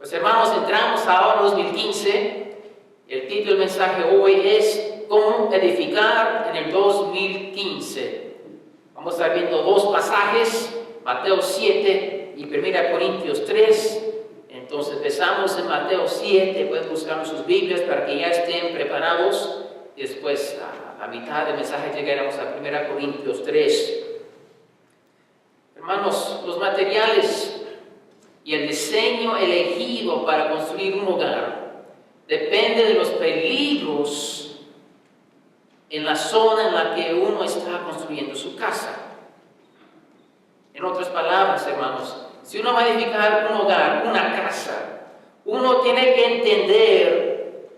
Pues hermanos, entramos ahora en 2015. El título del mensaje hoy es ¿Cómo edificar en el 2015? Vamos a estar viendo dos pasajes, Mateo 7 y 1 Corintios 3. Entonces empezamos en Mateo 7, pueden buscar en sus Biblias para que ya estén preparados. Después a mitad del mensaje llegaremos a 1 Corintios 3. Hermanos, los materiales y el diseño elegido para construir un hogar depende de los peligros en la zona en la que uno está construyendo su casa. En otras palabras, hermanos, si uno va a edificar un hogar, una casa, uno tiene que entender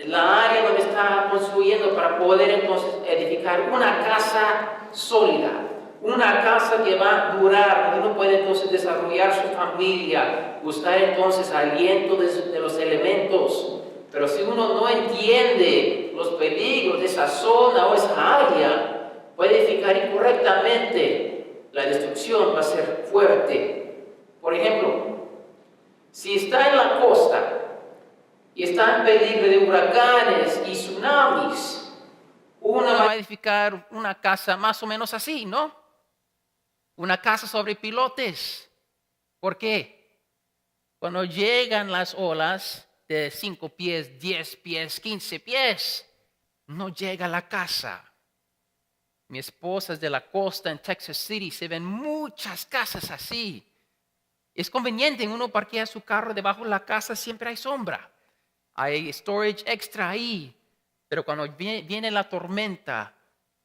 la área donde está construyendo para poder entonces edificar una casa sólida. Una casa que va a durar, donde uno puede entonces desarrollar su familia, buscar entonces aliento de los elementos. Pero si uno no entiende los peligros de esa zona o esa área, puede edificar incorrectamente. La destrucción va a ser fuerte. Por ejemplo, si está en la costa y está en peligro de huracanes y tsunamis, uno va a edificar una casa más o menos así, ¿no? Una casa sobre pilotes. ¿Por qué? Cuando llegan las olas de 5 pies, 10 pies, 15 pies, no llega a la casa. Mi esposa es de la costa en Texas City, se ven muchas casas así. Es conveniente, uno parquea su carro debajo de la casa, siempre hay sombra. Hay storage extra ahí. Pero cuando viene la tormenta,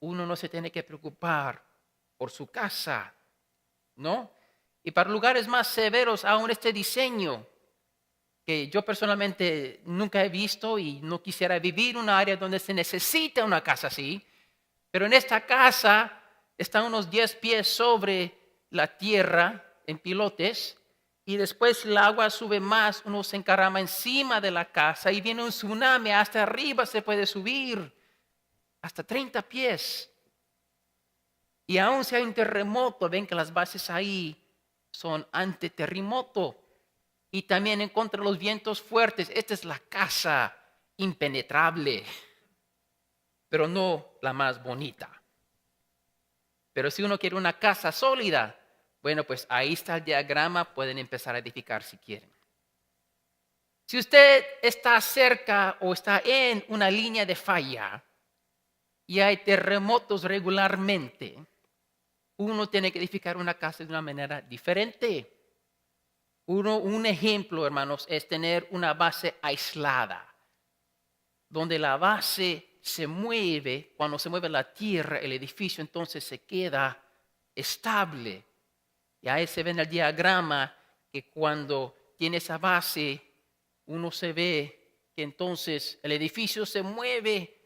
uno no se tiene que preocupar por su casa, ¿no? Y para lugares más severos, aún este diseño, que yo personalmente nunca he visto y no quisiera vivir en un área donde se necesita una casa así, pero en esta casa está unos 10 pies sobre la tierra en pilotes y después el agua sube más, uno se encarama encima de la casa y viene un tsunami, hasta arriba se puede subir, hasta 30 pies. Y aún si hay un terremoto, ven que las bases ahí son antiterremoto. Y también en contra de los vientos fuertes. Esta es la casa impenetrable, pero no la más bonita. Pero si uno quiere una casa sólida, bueno, pues ahí está el diagrama, pueden empezar a edificar si quieren. Si usted está cerca o está en una línea de falla y hay terremotos regularmente, uno tiene que edificar una casa de una manera diferente. Un ejemplo, hermanos, es tener una base aislada, donde la base se mueve, cuando se mueve la tierra, el edificio entonces se queda estable. Y ahí se ve en el diagrama que cuando tiene esa base, uno se ve que entonces el edificio se mueve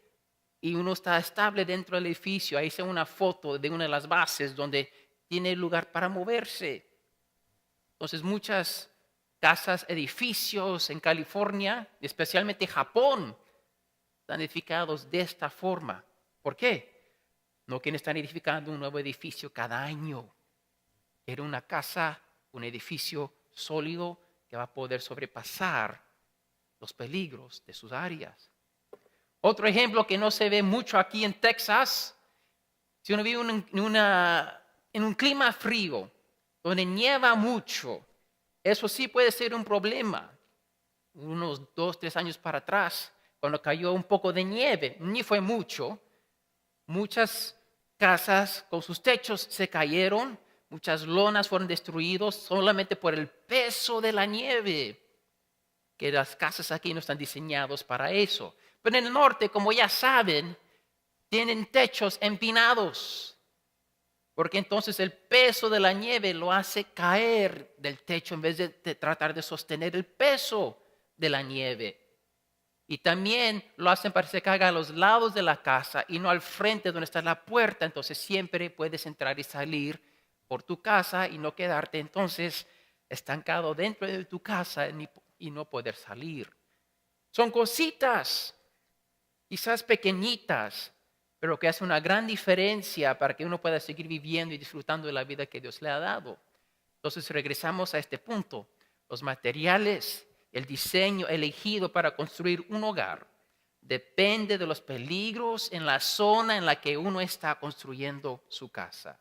y uno está estable dentro del edificio. Ahí se ve una foto de una de las bases donde tiene lugar para moverse. Entonces muchas casas, edificios en California, especialmente Japón, están edificados de esta forma. ¿Por qué? No que están edificando un nuevo edificio cada año. Era una casa, un edificio sólido que va a poder sobrepasar los peligros de sus áreas. Otro ejemplo que no se ve mucho aquí en Texas, si uno vive en un clima frío, donde nieva mucho, eso sí puede ser un problema. Unos 2, 3 años para atrás, cuando cayó un poco de nieve, ni fue mucho, muchas casas con sus techos se cayeron, muchas lonas fueron destruidas solamente por el peso de la nieve, que las casas aquí no están diseñadas para eso. Pero en el norte, como ya saben, tienen techos empinados, porque entonces el peso de la nieve lo hace caer del techo en vez de tratar de sostener el peso de la nieve. Y también lo hacen para que se caiga a los lados de la casa y no al frente donde está la puerta. Entonces siempre puedes entrar y salir por tu casa y no quedarte entonces estancado dentro de tu casa y no poder salir. Son cositas, quizás pequeñitas, pero que hace una gran diferencia para que uno pueda seguir viviendo y disfrutando de la vida que Dios le ha dado. Entonces regresamos a este punto. los materiales, el diseño elegido para construir un hogar depende de los peligros en la zona en la que uno está construyendo su casa.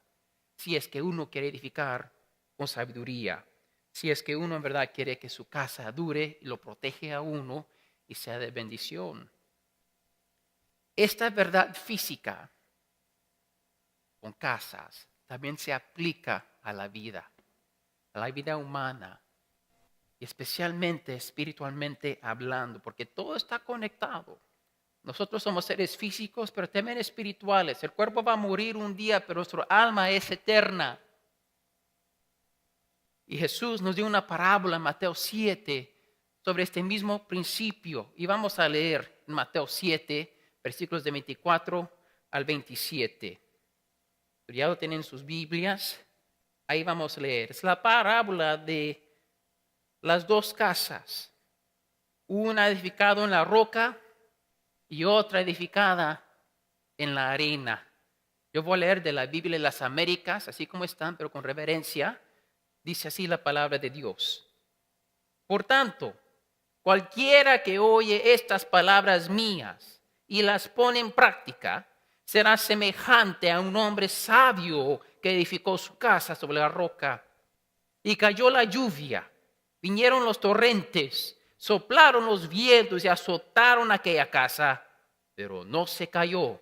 Si es que uno quiere edificar con sabiduría, si es que uno en verdad quiere que su casa dure y lo protege a uno y sea de bendición. Esta verdad física con casas también se aplica a la vida humana, y especialmente espiritualmente hablando, porque todo está conectado. Nosotros somos seres físicos, pero también espirituales. El cuerpo va a morir un día, pero nuestra alma es eterna. Y Jesús nos dio una parábola en Mateo 7 sobre este mismo principio. Y vamos a leer en Mateo 7, versículos de 24 al 27. Ya lo tienen en sus Biblias. Ahí vamos a leer. Es la parábola de las dos casas. Una edificada en la roca y otra edificada en la arena. Yo voy a leer de la Biblia de las Américas, así como están, pero con reverencia. Dice así la palabra de Dios. Por tanto, cualquiera que oye estas palabras mías y las pone en práctica, será semejante a un hombre sabio que edificó su casa sobre la roca. Y cayó la lluvia, vinieron los torrentes, soplaron los vientos y azotaron aquella casa, pero no se cayó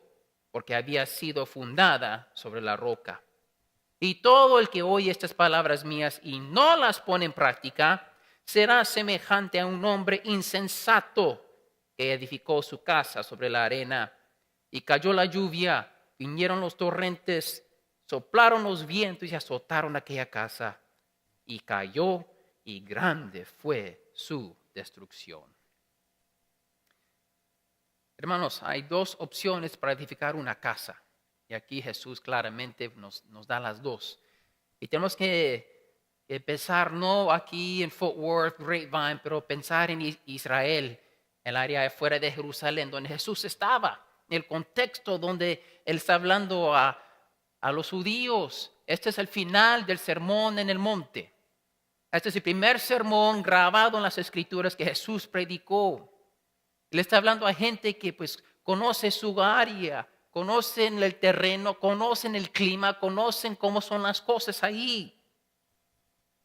porque había sido fundada sobre la roca. Y todo el que oye estas palabras mías y no las pone en práctica, será semejante a un hombre insensato que edificó su casa sobre la arena. Y cayó la lluvia, vinieron los torrentes, soplaron los vientos y azotaron aquella casa. Y cayó, y grande fue su destrucción. Hermanos, hay dos opciones para edificar una casa. Y aquí Jesús claramente nos da las dos. Y tenemos que pensar no aquí en Fort Worth, Grapevine, pero pensar en Israel, el área fuera de Jerusalén, donde Jesús estaba, en el contexto donde Él está hablando a los judíos. Este es el final del sermón en el monte. Este es el primer sermón grabado en las Escrituras que Jesús predicó. Él está hablando a gente que pues conoce su área, conocen el terreno, conocen el clima, conocen cómo son las cosas ahí.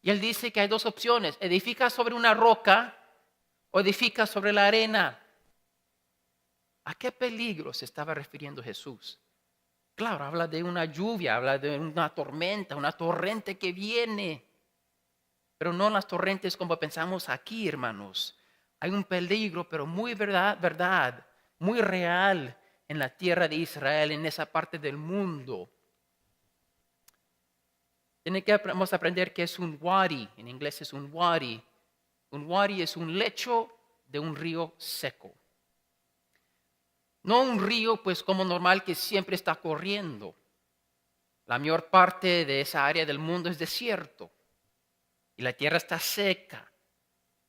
Y él dice que hay dos opciones: edifica sobre una roca o edifica sobre la arena. ¿A qué peligro se estaba refiriendo Jesús? Claro, habla de una lluvia, habla de una tormenta, una torrente que viene. Pero no las torrentes como pensamos aquí, hermanos. Hay un peligro, pero muy verdad, muy real en la tierra de Israel, en esa parte del mundo. Vamos a aprender qué es un wadi. En inglés es un wadi. Un wadi es un lecho de un río seco. No un río, pues como normal que siempre está corriendo. La mayor parte de esa área del mundo es desierto. Y la tierra está seca.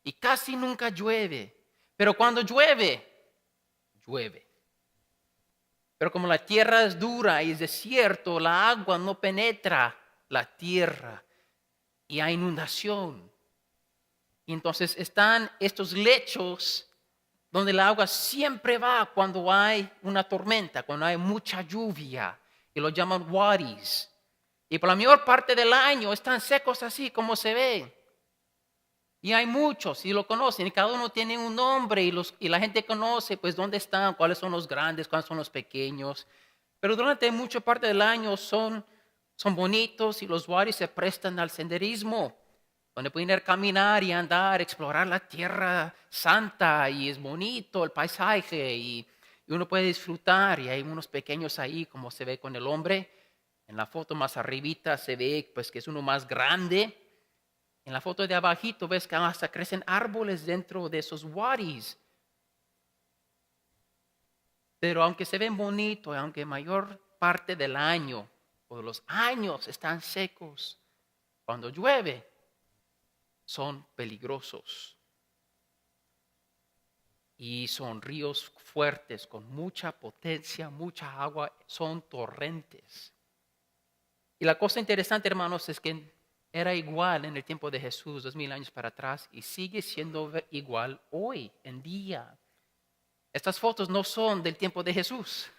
Y casi nunca llueve. Pero cuando llueve, llueve. Pero como la tierra es dura y es desierto, la agua no penetra la tierra y hay inundación. Y entonces están estos lechos donde el agua siempre va cuando hay una tormenta, cuando hay mucha lluvia, y lo llaman wadis. Y por la mayor parte del año están secos así como se ven. Y hay muchos, y lo conocen, y cada uno tiene un nombre, y la gente conoce, pues, dónde están, cuáles son los grandes, cuáles son los pequeños. Pero durante mucha parte del año son bonitos, y los wadis se prestan al senderismo, donde pueden ir a caminar y andar, explorar la tierra santa, y es bonito el paisaje, y uno puede disfrutar, y hay unos pequeños ahí, como se ve con el hombre. En la foto más arribita se ve, pues, que es uno más grande. En la foto de abajito ves que hasta crecen árboles dentro de esos wadis. Pero aunque se ven bonitos, aunque mayor parte del año o de los años están secos, cuando llueve son peligrosos. Y son ríos fuertes con mucha potencia, mucha agua, son torrentes. Y la cosa interesante, hermanos, es que era igual en el tiempo de Jesús, 2000 años para atrás, y sigue siendo igual hoy en día. Estas fotos no son del tiempo de Jesús.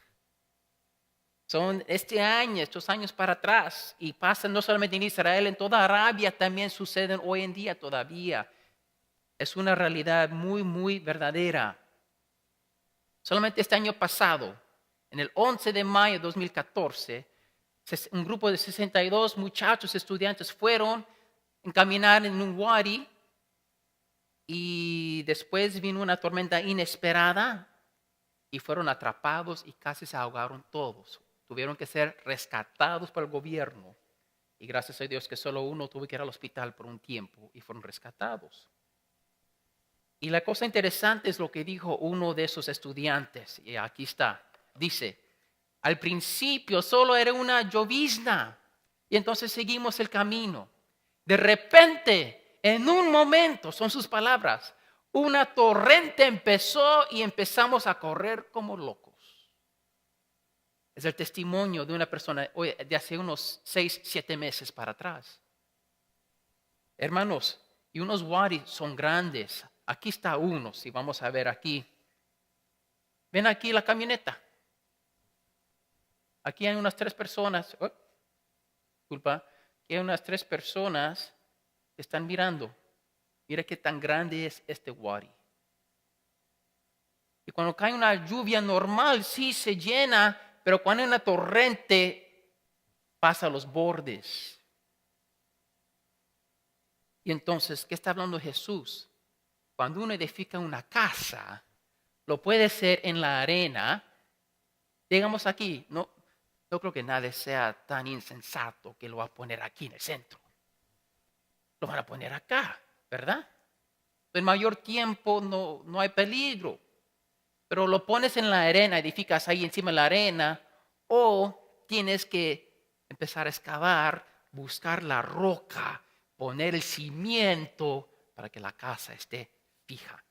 Son estos años para atrás, y pasan no solamente en Israel, en toda Arabia también suceden hoy en día todavía. Es una realidad muy, muy verdadera. Solamente este año pasado, en el 11 de mayo de 2014, un grupo de 62 muchachos estudiantes fueron a caminar en un wadi y después vino una tormenta inesperada y fueron atrapados y casi se ahogaron todos. Tuvieron que ser rescatados por el gobierno y gracias a Dios que solo uno tuvo que ir al hospital por un tiempo y fueron rescatados. Y la cosa interesante es lo que dijo uno de esos estudiantes, y aquí está, dice: al principio solo era una llovizna y entonces seguimos el camino. De repente, en un momento, son sus palabras, una torrente empezó y empezamos a correr como locos. Es el testimonio de una persona de hace unos 6, 7 meses para atrás. Hermanos, y unos wadis son grandes. Aquí está uno, si vamos a ver aquí. Ven aquí la camioneta. Aquí hay unas 3 personas. Aquí hay unas 3 personas que están mirando. Mira qué tan grande es este wadi. Y cuando cae una lluvia normal, sí se llena, pero cuando hay una torrente, pasa los bordes. Y entonces, ¿qué está hablando Jesús? Cuando uno edifica una casa, lo puede hacer en la arena. Digamos aquí, no creo que nadie sea tan insensato que lo va a poner aquí en el centro. Lo van a poner acá, ¿verdad? En mayor tiempo no hay peligro. Pero lo pones en la arena, edificas ahí encima de la arena, o tienes que empezar a excavar, buscar la roca, poner el cimiento para que la casa esté fija.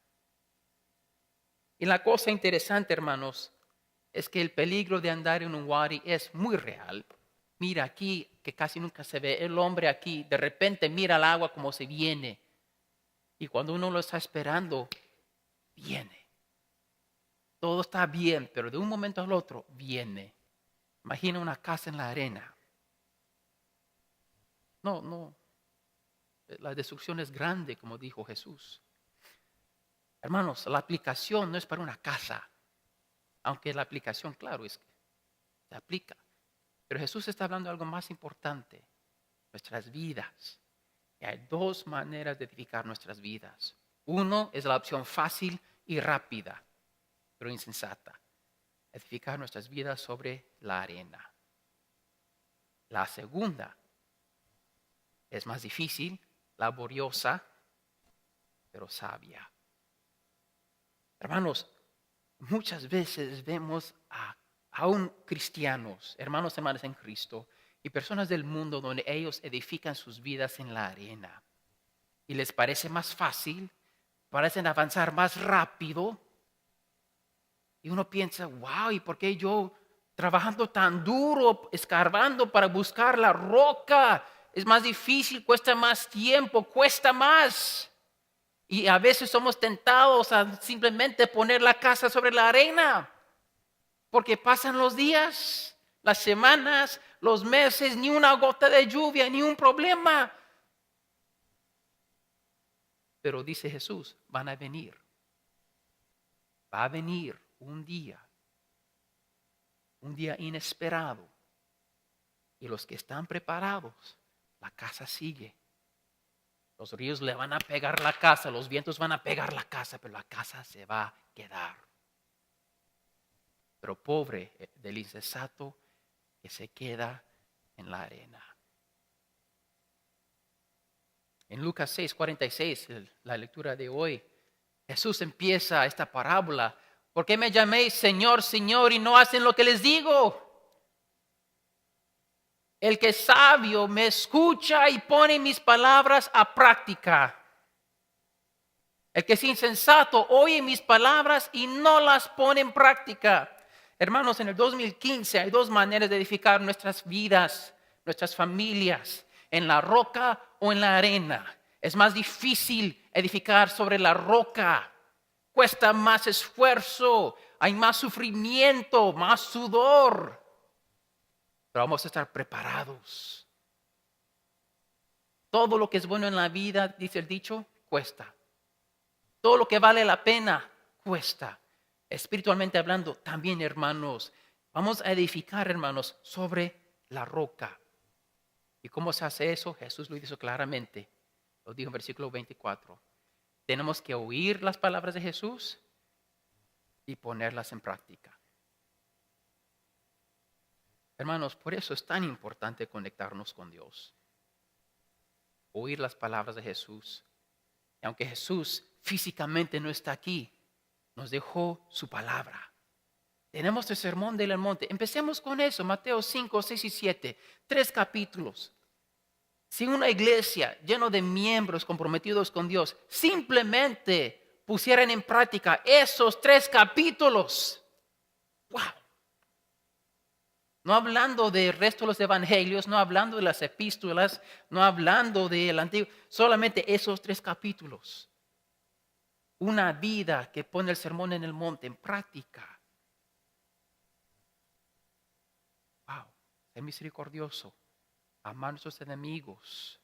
Y la cosa interesante, hermanos, es que el peligro de andar en un wadi es muy real. Mira aquí, que casi nunca se ve, el hombre aquí, de repente mira el agua como se viene. Y cuando uno lo está esperando, viene. Todo está bien, pero de un momento al otro viene. Imagina una casa en la arena. No. La destrucción es grande, como dijo Jesús. Hermanos, la aplicación no es para una casa. Aunque la aplicación, claro, se aplica. Pero Jesús está hablando de algo más importante. Nuestras vidas. Y hay 2 maneras de edificar nuestras vidas. Uno es la opción fácil y rápida, pero insensata. Edificar nuestras vidas sobre la arena. La segunda es más difícil, laboriosa, pero sabia. Hermanos, muchas veces vemos aún cristianos, hermanos en Cristo, y personas del mundo donde ellos edifican sus vidas en la arena. Y les parece más fácil, parecen avanzar más rápido. Y uno piensa, wow, ¿y por qué yo trabajando tan duro, escarbando para buscar la roca? Es más difícil, cuesta más tiempo, cuesta más. Y a veces somos tentados a simplemente poner la casa sobre la arena. Porque pasan los días, las semanas, los meses, ni una gota de lluvia, ni un problema. Pero dice Jesús, van a venir. Va a venir un día inesperado. Y los que están preparados, la casa sigue. Los ríos le van a pegar la casa, los vientos van a pegar la casa, pero la casa se va a quedar. Pero pobre del insensato que se queda en la arena. En Lucas 6:46, la lectura de hoy, Jesús empieza esta parábola. ¿Por qué me llaméis Señor, Señor y no hacen lo que les digo? El que es sabio me escucha y pone mis palabras a práctica. El que es insensato oye mis palabras y no las pone en práctica. Hermanos, en el 2015 hay 2 maneras de edificar nuestras vidas, nuestras familias, en la roca o en la arena. Es más difícil edificar sobre la roca. Cuesta más esfuerzo, hay más sufrimiento, más sudor. Pero vamos a estar preparados. Todo lo que es bueno en la vida, dice el dicho, cuesta. Todo lo que vale la pena, cuesta. Espiritualmente hablando, también, hermanos, vamos a edificar, hermanos, sobre la roca. ¿Y cómo se hace eso? Jesús lo dijo claramente. Lo dijo en versículo 24. Tenemos que oír las palabras de Jesús y ponerlas en práctica. Hermanos, por eso es tan importante conectarnos con Dios. Oír las palabras de Jesús. Y aunque Jesús físicamente no está aquí, nos dejó su palabra. Tenemos el sermón del monte. Empecemos con eso, Mateo 5, 6 y 7. 3 capítulos. Si una iglesia llena de miembros comprometidos con Dios simplemente pusieran en práctica esos 3 capítulos. ¡Wow! No hablando del resto de los evangelios, no hablando de las epístolas, no hablando del antiguo, solamente esos 3 capítulos. Una vida que pone el sermón en el monte en práctica. Wow, ser misericordioso, amar a nuestros enemigos,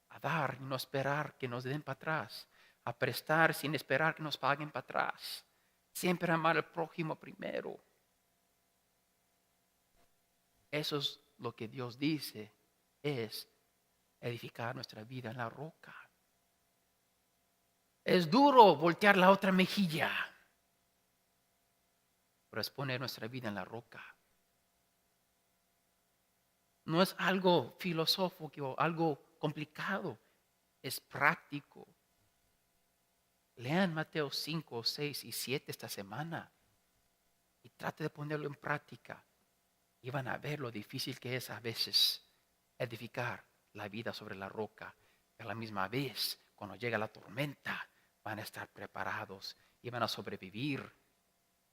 a dar y no esperar que nos den para atrás, a prestar sin esperar que nos paguen para atrás, siempre amar al prójimo primero. Eso es lo que Dios dice, es edificar nuestra vida en la roca. Es duro voltear la otra mejilla, pero es poner nuestra vida en la roca. No es algo filosófico, algo complicado, es práctico. Lean Mateo 5, 6 y 7 esta semana y trate de ponerlo en práctica. Y van a ver lo difícil que es a veces edificar la vida sobre la roca. Pero a la misma vez, cuando llega la tormenta, van a estar preparados y van a sobrevivir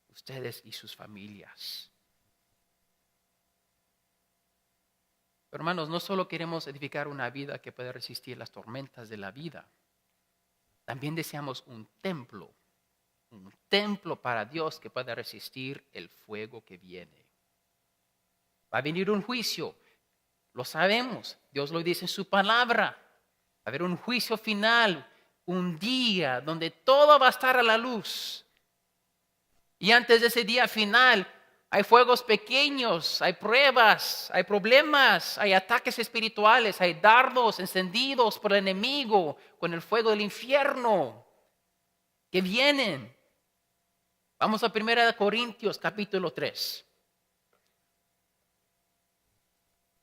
ustedes y sus familias. Pero hermanos, no solo queremos edificar una vida que pueda resistir las tormentas de la vida. También deseamos un templo para Dios que pueda resistir el fuego que viene. Va a venir un juicio, lo sabemos, Dios lo dice en su palabra. Va a haber un juicio final, un día donde todo va a estar a la luz. Y antes de ese día final, hay fuegos pequeños, hay pruebas, hay problemas, hay ataques espirituales, hay dardos encendidos por el enemigo con el fuego del infierno que vienen. Vamos a 1 Corintios capítulo 3.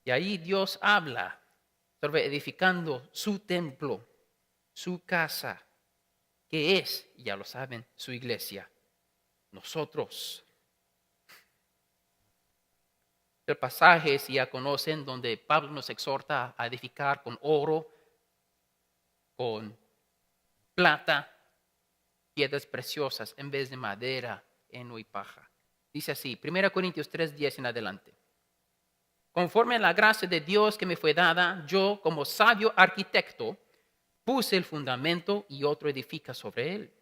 Y ahí Dios habla sobre edificando su templo, su casa, que es, ya lo saben, su iglesia. Nosotros. El pasaje, si ya conocen, donde Pablo nos exhorta a edificar con oro, con plata, piedras preciosas, en vez de madera, heno y paja. Dice así, 1 Corintios 3:10 en adelante. Conforme a la gracia de Dios que me fue dada, yo como sabio arquitecto puse el fundamento y otro edifica sobre él.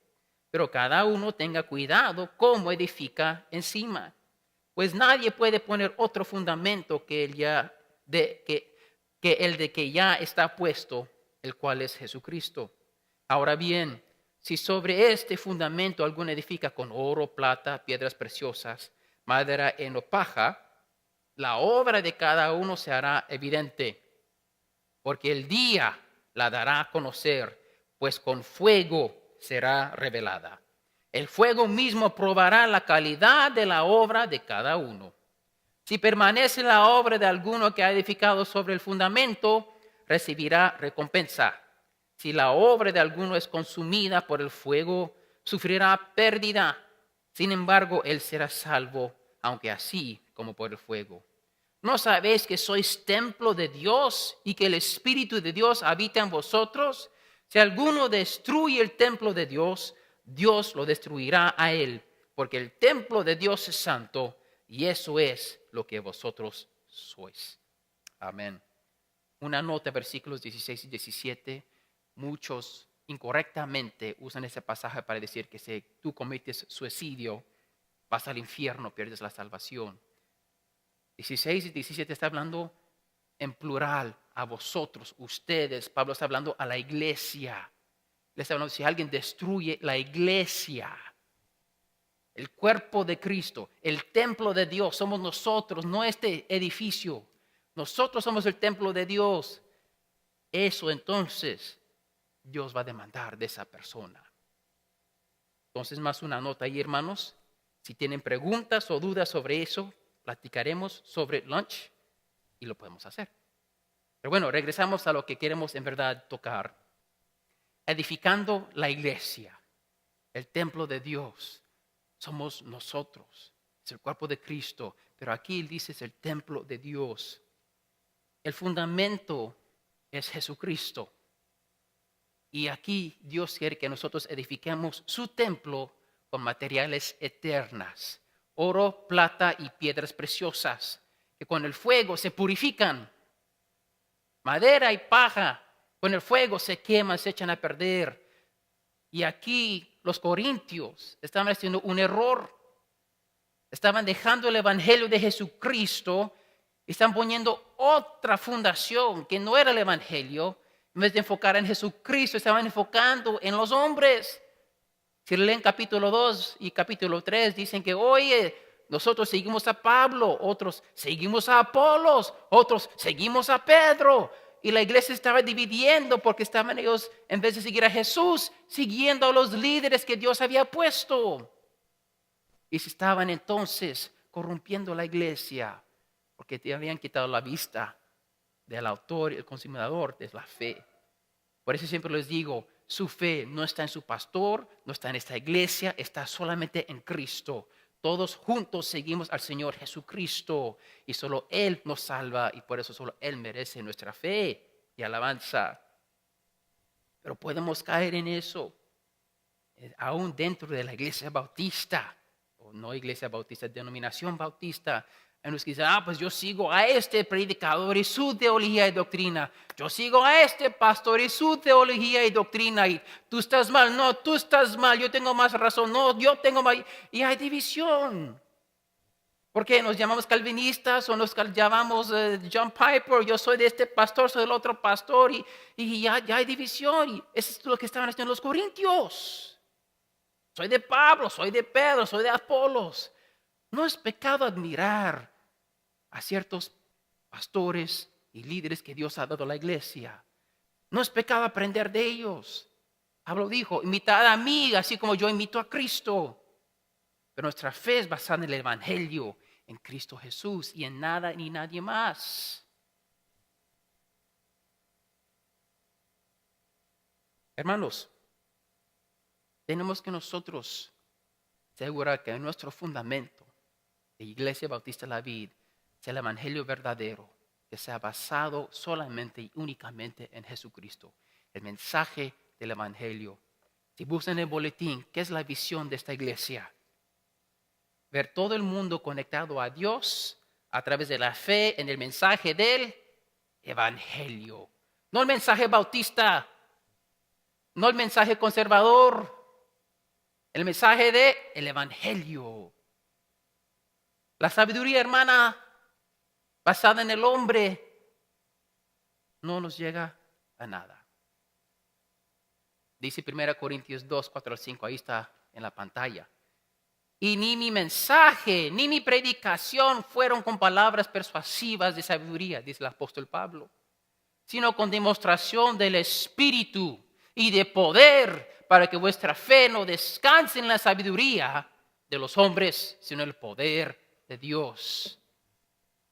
Pero cada uno tenga cuidado cómo edifica encima. Pues nadie puede poner otro fundamento que el de que ya está puesto, el cual es Jesucristo. Ahora bien, si sobre este fundamento alguno edifica con oro, plata, piedras preciosas, madera, heno, paja, la obra de cada uno se hará evidente, porque el día la dará a conocer, pues con fuego será revelada. El fuego mismo probará la calidad de la obra de cada uno. Si permanece la obra de alguno que ha edificado sobre el fundamento, recibirá recompensa. Si la obra de alguno es consumida por el fuego, sufrirá pérdida. Sin embargo, él será salvo, aunque así como por el fuego. ¿No sabéis que sois templo de Dios y que el Espíritu de Dios habita en vosotros? Si alguno destruye el templo de Dios, Dios lo destruirá a él, porque el templo de Dios es santo y eso es lo que vosotros sois. Amén. una nota, versículos 16 y 17. Muchos incorrectamente usan ese pasaje para decir que si tú cometes suicidio, vas al infierno, pierdes la salvación. 16 y 17 está hablando en plural a vosotros, ustedes. Pablo está hablando a la iglesia. Le está hablando si alguien destruye la iglesia, el cuerpo de Cristo, el templo de Dios, somos nosotros, no este edificio. Nosotros somos el templo de Dios. Eso entonces Dios va a demandar de esa persona. Entonces, más una nota ahí, hermanos. Si tienen preguntas o dudas sobre eso, platicaremos sobre lunch y lo podemos hacer. Pero bueno, regresamos a lo que queremos en verdad tocar. Edificando la iglesia, el templo de Dios, somos nosotros. Es el cuerpo de Cristo, pero aquí dice es el templo de Dios. El fundamento es Jesucristo. Y aquí Dios quiere que nosotros edifiquemos su templo con materiales eternas, oro, plata y piedras preciosas, que con el fuego se purifican. Madera y paja, con el fuego se queman, se echan a perder. Y aquí los corintios estaban haciendo un error. Estaban dejando el evangelio de Jesucristo y están poniendo otra fundación que no era el evangelio. En vez de enfocar en Jesucristo, estaban enfocando en los hombres. Si leen capítulo 2 y capítulo 3, dicen que, oye, nosotros seguimos a Pablo, otros seguimos a Apolos, otros seguimos a Pedro. Y la iglesia estaba dividiendo porque estaban ellos, en vez de seguir a Jesús, siguiendo a los líderes que Dios había puesto. Y se estaban entonces corrompiendo la iglesia porque te habían quitado la vista del autor y el consumador de la fe. Por eso siempre les digo, su fe no está en su pastor, no está en esta iglesia, está solamente en Cristo. Todos juntos seguimos al Señor Jesucristo y solo Él nos salva y por eso solo Él merece nuestra fe y alabanza. Pero podemos caer en eso, aún dentro de la iglesia bautista, o no iglesia bautista, denominación bautista. En los que dicen, pues yo sigo a este predicador y su teología y doctrina. Yo sigo a este pastor y su teología y doctrina. Y tú estás mal, no, tú estás mal, yo tengo más razón, no, yo tengo más. Y hay división. Porque nos llamamos calvinistas o nos llamamos John Piper, yo soy de este pastor, soy del otro pastor. Y ya hay división. Y eso es lo que estaban haciendo los corintios. Soy de Pablo, soy de Pedro, soy de Apolos. No es pecado admirar a ciertos pastores y líderes que Dios ha dado a la iglesia. No es pecado aprender de ellos. Pablo dijo, imitad a mí, así como yo imito a Cristo. Pero nuestra fe es basada en el evangelio, en Cristo Jesús y en nada ni nadie más. Hermanos, tenemos que nosotros asegurar que en nuestro fundamento de Iglesia Bautista La Vid sea el evangelio verdadero, que sea basado solamente y únicamente en Jesucristo, el mensaje del evangelio. Si buscan el boletín, ¿qué es la visión de esta iglesia? Ver todo el mundo conectado a Dios a través de la fe en el mensaje del evangelio. No el mensaje bautista, no el mensaje conservador, el mensaje del evangelio. La sabiduría, hermana, basada en el hombre, no nos llega a nada. Dice 1 Corintios 2, 4 al 5, ahí está en la pantalla. Y ni mi mensaje, ni mi predicación fueron con palabras persuasivas de sabiduría, dice el apóstol Pablo, sino con demostración del Espíritu y de poder, para que vuestra fe no descanse en la sabiduría de los hombres, sino en el poder de Dios.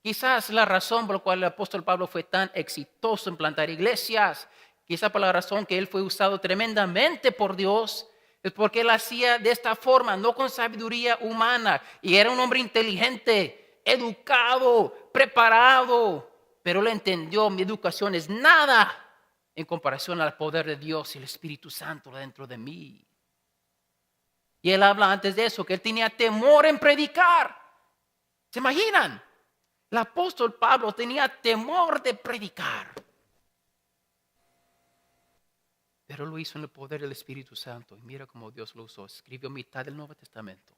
Quizás la razón por la cual el apóstol Pablo fue tan exitoso en plantar iglesias, quizás por la razón que él fue usado tremendamente por Dios, es porque él hacía de esta forma, no con sabiduría humana, y era un hombre inteligente, educado, preparado, pero él entendió, mi educación es nada en comparación al poder de Dios y el Espíritu Santo dentro de mí. Y él habla antes de eso, que él tenía temor en predicar. ¿Se imaginan? El apóstol Pablo tenía temor de predicar. pero lo hizo en el poder del Espíritu Santo. Y mira cómo Dios lo usó. Escribió mitad del Nuevo Testamento.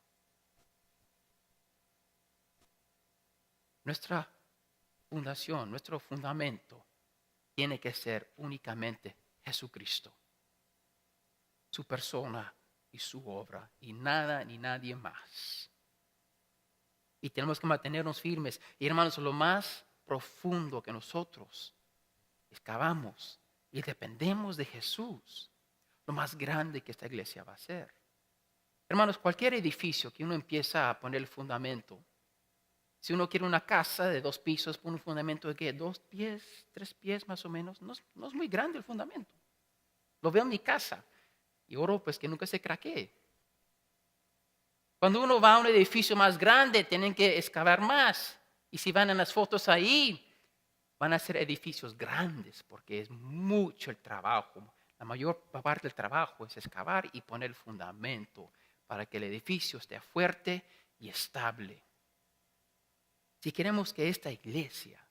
Nuestra fundación, nuestro fundamento tiene que ser únicamente Jesucristo, su persona y su obra, y nada ni nadie más. Y tenemos que mantenernos firmes. Y hermanos, lo más profundo que nosotros excavamos y dependemos de Jesús, lo más grande que esta iglesia va a ser. Hermanos, cualquier edificio que uno empieza a poner el fundamento, si uno quiere una casa de 2 pisos, pone un fundamento de ¿qué? 2 pies, 3 pies más o menos. No es muy grande el fundamento. Lo veo en mi casa y oro pues que nunca se craquee. Cuando uno va a un edificio más grande, tienen que excavar más. Y si van en las fotos ahí, van a ser edificios grandes porque es mucho el trabajo. La mayor parte del trabajo es excavar y poner el fundamento para que el edificio esté fuerte y estable. Si queremos que esta iglesia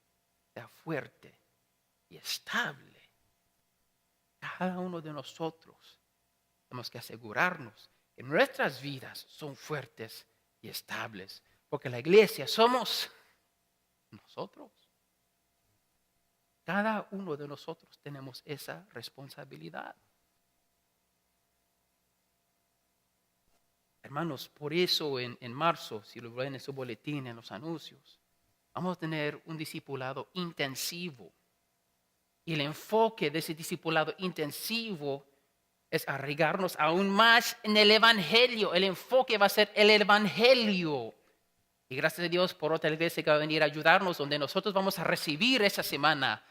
sea fuerte y estable, cada uno de nosotros tenemos que asegurarnos que nuestras vidas son fuertes y estables, porque la iglesia somos nosotros. Cada uno de nosotros tenemos esa responsabilidad. Hermanos, por eso en marzo, si lo ven en su boletín, en los anuncios, vamos a tener un discipulado intensivo. Y el enfoque de ese discipulado intensivo es arraigarnos aún más en el Evangelio. El enfoque va a ser el Evangelio. Y gracias a Dios por otra iglesia que va a venir a ayudarnos, donde nosotros vamos a recibir esa semana.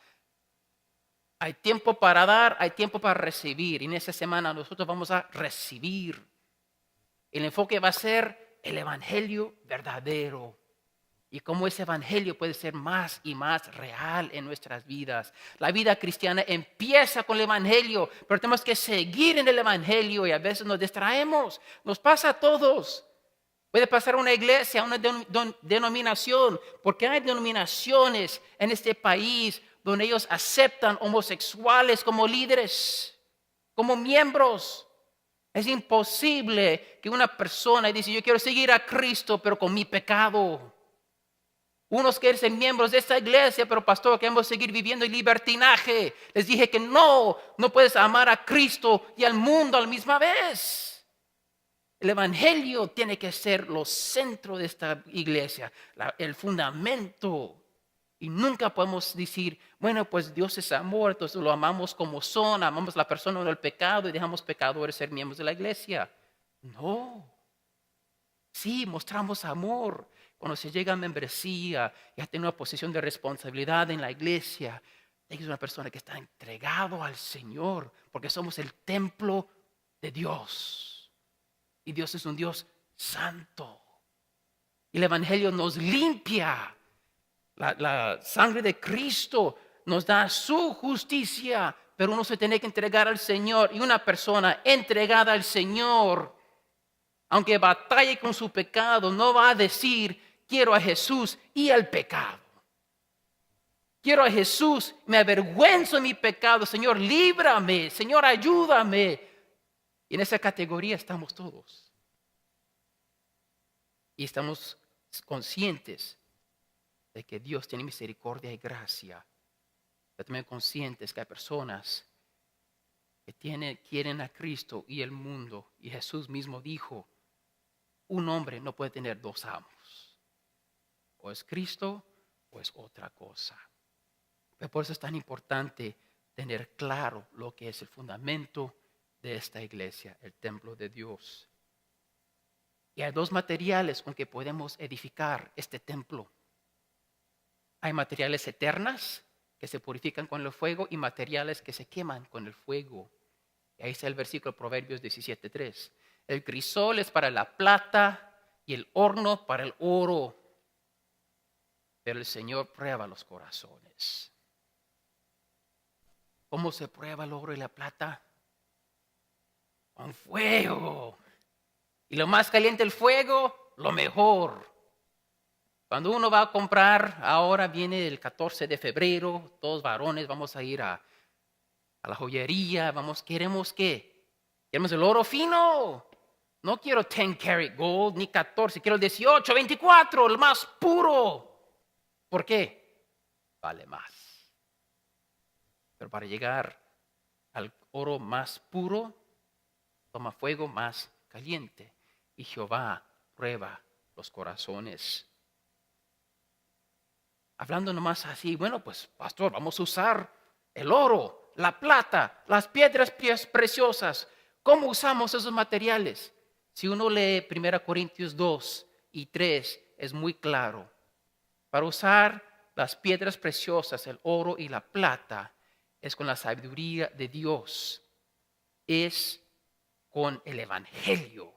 Hay tiempo para dar, hay tiempo para recibir. Y en esa semana nosotros vamos a recibir. El enfoque va a ser el Evangelio verdadero. Y cómo ese evangelio puede ser más y más real en nuestras vidas. La vida cristiana empieza con el evangelio, pero tenemos que seguir en el evangelio y a veces nos distraemos. Nos pasa a todos. Puede pasar a una iglesia, a una denominación, porque hay denominaciones en este país donde ellos aceptan homosexuales como líderes, como miembros. Es imposible que una persona dice, yo quiero seguir a Cristo, pero con mi pecado. Unos quieren ser miembros de esta iglesia, pero pastor, queremos seguir viviendo en libertinaje. Les dije que no puedes amar a Cristo y al mundo a la misma vez. El evangelio tiene que ser lo centro de esta iglesia, el fundamento. Y nunca podemos decir, bueno, pues Dios es amor, entonces lo amamos como son, amamos a la persona en el pecado y dejamos pecadores ser miembros de la iglesia. No. Sí, mostramos amor. Cuando se llega a membresía, ya tiene una posición de responsabilidad en la iglesia, es una persona que está entregado al Señor, porque somos el templo de Dios. Y Dios es un Dios santo. Y el evangelio nos limpia. La sangre de Cristo nos da su justicia, pero uno se tiene que entregar al Señor. Y una persona entregada al Señor, aunque batalle con su pecado, no va a decir, quiero a Jesús y al pecado. Quiero a Jesús, me avergüenzo de mi pecado. Señor, líbrame. Señor, ayúdame. Y en esa categoría estamos todos. Y estamos conscientes de que Dios tiene misericordia y gracia. Pero también conscientes que hay personas que quieren a Cristo y el mundo. Y Jesús mismo dijo, un hombre no puede tener 2 amos. O es Cristo o es otra cosa. Pero por eso es tan importante tener claro lo que es el fundamento de esta iglesia, el templo de Dios. Y hay 2 materiales con que podemos edificar este templo. Hay materiales eternas que se purifican con el fuego y materiales que se queman con el fuego. Y ahí está el versículo Proverbios 17:3. El crisol es para la plata y el horno para el oro. Pero el Señor prueba los corazones. ¿Cómo se prueba el oro y la plata? Con fuego. Y lo más caliente el fuego, lo mejor. Cuando uno va a comprar, ahora viene el 14 de febrero, todos varones vamos a ir a a la joyería, ¿queremos qué? Queremos el oro fino. No quiero 10 karat gold ni 14, quiero el 18, 24, el más puro. ¿Por qué? Vale más. Pero para llegar al oro más puro, toma fuego más caliente. Y Jehová prueba los corazones. Hablando nomás así, bueno, pues pastor, vamos a usar el oro, la plata, las piedras preciosas. ¿Cómo usamos esos materiales? Si uno lee 1 Corintios 2 y 3, es muy claro. Para usar las piedras preciosas, el oro y la plata, es con la sabiduría de Dios. Es con el Evangelio.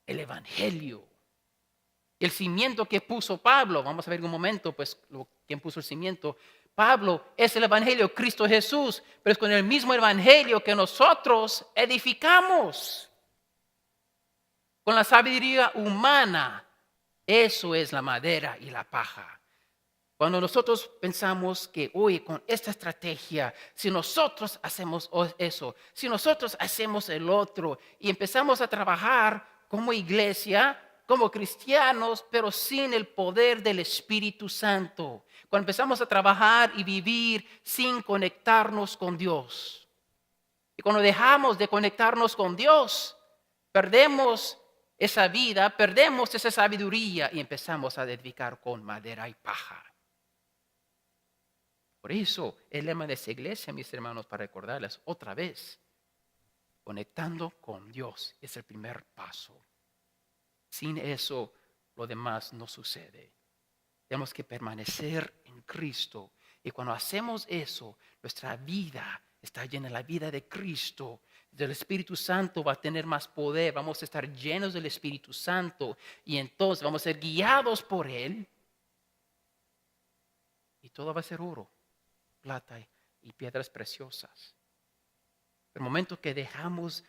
El Evangelio. El cimiento que puso Pablo, vamos a ver en un momento, pues, quién puso el cimiento. Pablo es el Evangelio, Cristo Jesús, pero es con el mismo Evangelio que nosotros edificamos. Con la sabiduría humana, eso es la madera y la paja. Cuando nosotros pensamos que, oye, con esta estrategia, si nosotros hacemos eso, si nosotros hacemos el otro, y empezamos a trabajar como iglesia, como cristianos, pero sin el poder del Espíritu Santo. Cuando empezamos a trabajar y vivir sin conectarnos con Dios. Y cuando dejamos de conectarnos con Dios, perdemos esa vida, perdemos esa sabiduría y empezamos a edificar con madera y paja. Por eso el lema de esa iglesia, mis hermanos, para recordarles otra vez, conectando con Dios es el primer paso. Sin eso, lo demás no sucede. Tenemos que permanecer en Cristo. Y cuando hacemos eso, nuestra vida está llena de la vida de Cristo. El Espíritu Santo va a tener más poder. Vamos a estar llenos del Espíritu Santo. Y entonces vamos a ser guiados por Él. Y todo va a ser oro, plata y piedras preciosas. El momento que dejamos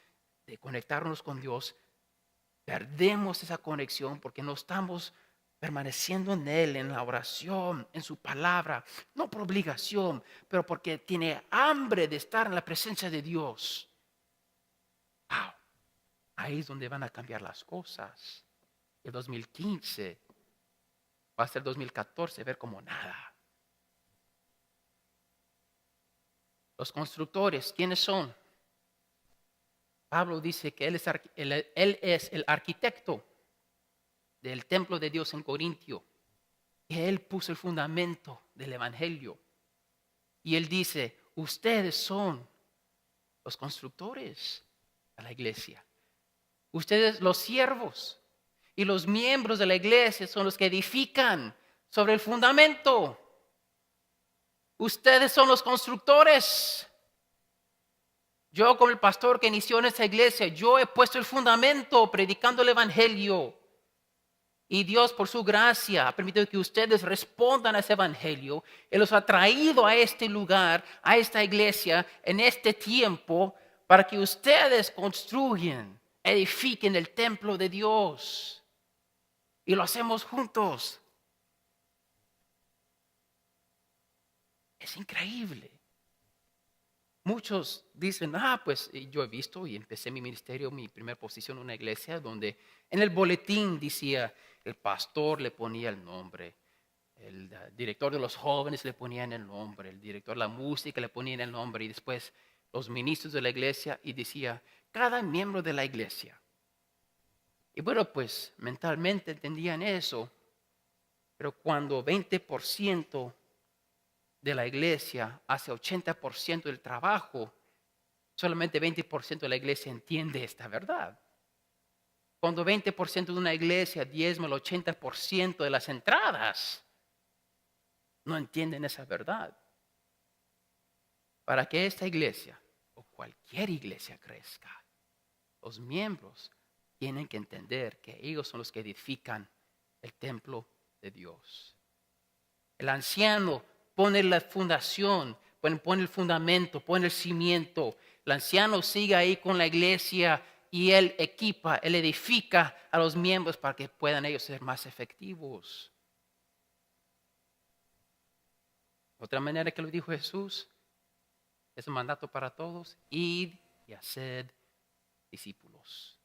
de conectarnos con Dios, perdemos esa conexión porque no estamos permaneciendo en Él, en la oración, en su palabra, no por obligación, pero porque tiene hambre de estar en la presencia de Dios. Wow. Ahí es donde van a cambiar las cosas. El 2015 va a ser 2014, ver como nada. Los constructores, ¿quiénes son? Pablo dice que él es el arquitecto del templo de Dios en Corintio. Que él puso el fundamento del evangelio. Y él dice, ustedes son los constructores de la iglesia. Ustedes, los siervos y los miembros de la iglesia, son los que edifican sobre el fundamento. Ustedes son los constructores. Yo, como el pastor que inició en esta iglesia, yo he puesto el fundamento predicando el evangelio. Y Dios, por su gracia, ha permitido que ustedes respondan a ese evangelio. Él los ha traído a este lugar, a esta iglesia, en este tiempo, para que ustedes construyan, edifiquen el templo de Dios. Y lo hacemos juntos. Es increíble. Muchos dicen, pues yo he visto y empecé mi ministerio, mi primera posición en una iglesia donde en el boletín decía, el pastor le ponía el nombre, el director de los jóvenes le ponía el nombre, el director de la música le ponía el nombre y después los ministros de la iglesia y decía, cada miembro de la iglesia. Y bueno, pues mentalmente entendían eso, pero cuando 20% de la iglesia hace 80% del trabajo, solamente 20% de la iglesia entiende esta verdad. Cuando 20% de una iglesia diezma el 80% de las entradas, no entienden esa verdad. Para que esta iglesia o cualquier iglesia crezca, los miembros tienen que entender que ellos son los que edifican el templo de Dios. El anciano pone la fundación, pone el fundamento, pone el cimiento. El anciano sigue ahí con la iglesia y él equipa, él edifica a los miembros para que puedan ellos ser más efectivos. Otra manera que lo dijo Jesús, Es un mandato para todos. Id y haced discípulos.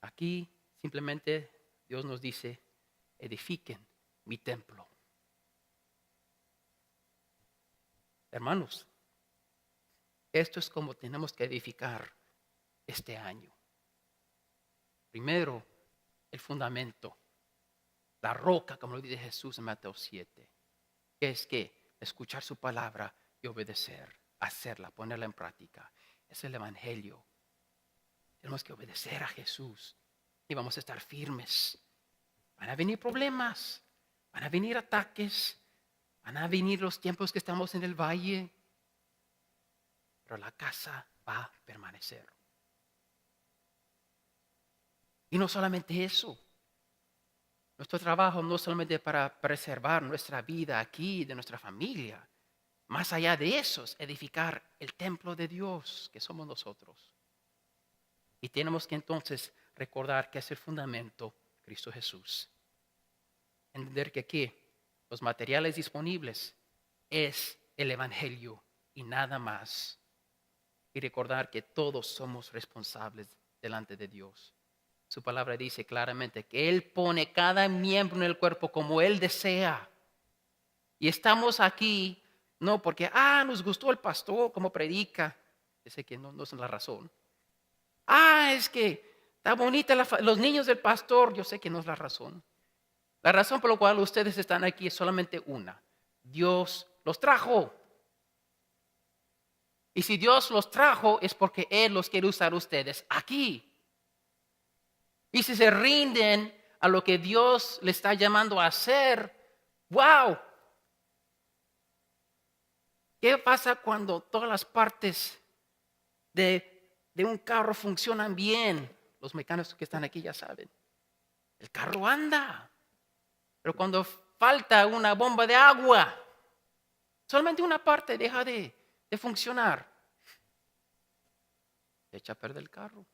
Aquí simplemente Dios nos dice, edifiquen mi templo. Hermanos, esto es como tenemos que edificar este año. Primero, el fundamento, la roca, como lo dice Jesús en Mateo 7, que es que escuchar su palabra y obedecer, hacerla, ponerla en práctica. Es el evangelio. Tenemos que obedecer a Jesús y vamos a estar firmes. Van a venir problemas, van a venir ataques, van a venir los tiempos que estamos en el valle, pero la casa va a permanecer. Y no solamente eso. Nuestro trabajo no solamente para preservar nuestra vida aquí, de nuestra familia. Más allá de eso es edificar el templo de Dios, que somos nosotros. Y tenemos que entonces recordar que es el fundamento Cristo Jesús. Entender que aquí los materiales disponibles es el Evangelio y nada más. Y recordar que todos somos responsables delante de Dios. Su palabra dice claramente que Él pone cada miembro en el cuerpo como Él desea. Y estamos aquí no porque, nos gustó el pastor como predica. Yo sé que no es la razón. Es que está bonita los niños del pastor. Yo sé que no es la razón. La razón por la cual ustedes están aquí es solamente una. Dios los trajo. Y si Dios los trajo es porque Él los quiere usar ustedes aquí. Y si se rinden a lo que Dios les está llamando a hacer, ¡wow! ¿Qué pasa cuando todas las partes de un carro funcionan bien? Los mecánicos que están aquí ya saben. El carro anda. Pero cuando falta una bomba de agua, solamente una parte deja de funcionar. Se echa a perder el carro.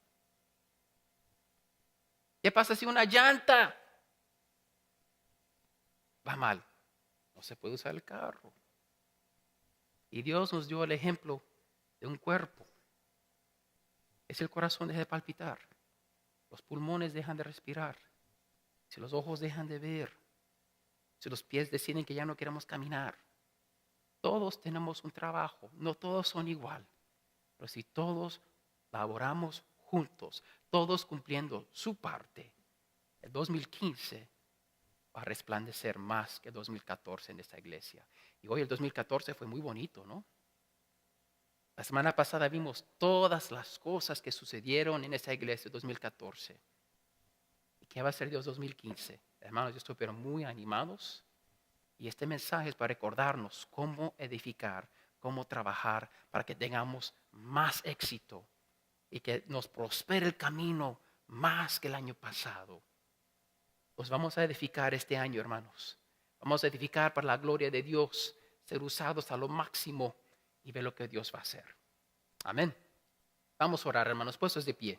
¿Qué pasa si una llanta va mal? No se puede usar el carro. Y Dios nos dio el ejemplo de un cuerpo. Si el corazón deja de palpitar, los pulmones dejan de respirar, si los ojos dejan de ver, si los pies deciden que ya no queremos caminar. Todos tenemos un trabajo, no todos son igual, pero si todos laboramos juntos, todos cumpliendo su parte, el 2015 va a resplandecer más que 2014 en esta iglesia. Y hoy el 2014 fue muy bonito, ¿no? La semana pasada vimos todas las cosas que sucedieron en esta iglesia 2014. ¿Y qué va a ser Dios 2015? Hermanos, yo estoy pero muy animados. Y este mensaje es para recordarnos cómo edificar, cómo trabajar para que tengamos más éxito y que nos prospere el camino más que el año pasado. Pues vamos a edificar este año, hermanos. Vamos a edificar para la gloria de Dios, ser usados a lo máximo y ver lo que Dios va a hacer. Amén. Vamos a orar, hermanos, puestos de pie.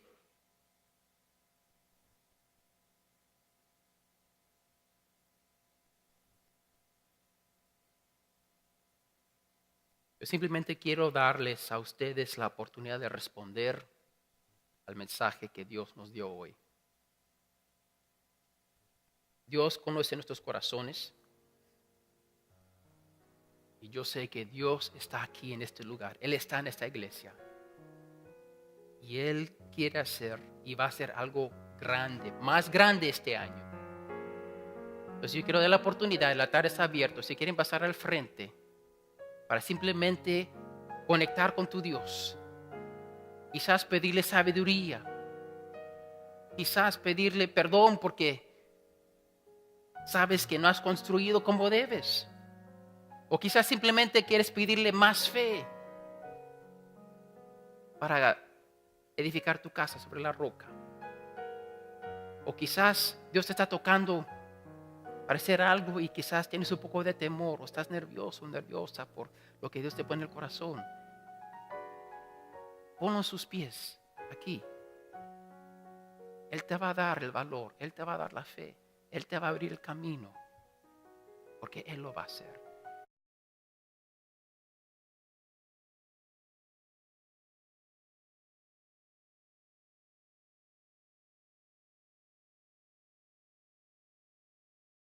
Yo simplemente quiero darles a ustedes la oportunidad de responder al mensaje que Dios nos dio hoy. Dios conoce nuestros corazones y yo sé que Dios está aquí en este lugar. Él está en esta iglesia y Él quiere hacer y va a hacer algo grande, más grande este año. Entonces yo quiero dar la oportunidad, el altar está abierto. Si quieren pasar al frente para simplemente conectar con tu Dios, quizás pedirle sabiduría, quizás pedirle perdón porque sabes que no has construido como debes. O quizás simplemente quieres pedirle más fe para edificar tu casa sobre la roca. O quizás Dios te está tocando para hacer algo y quizás tienes un poco de temor o estás nervioso, nerviosa por lo que Dios te pone en el corazón. Ponlo en sus pies, aquí. Él te va a dar el valor, Él te va a dar la fe, Él te va a abrir el camino, porque Él lo va a hacer.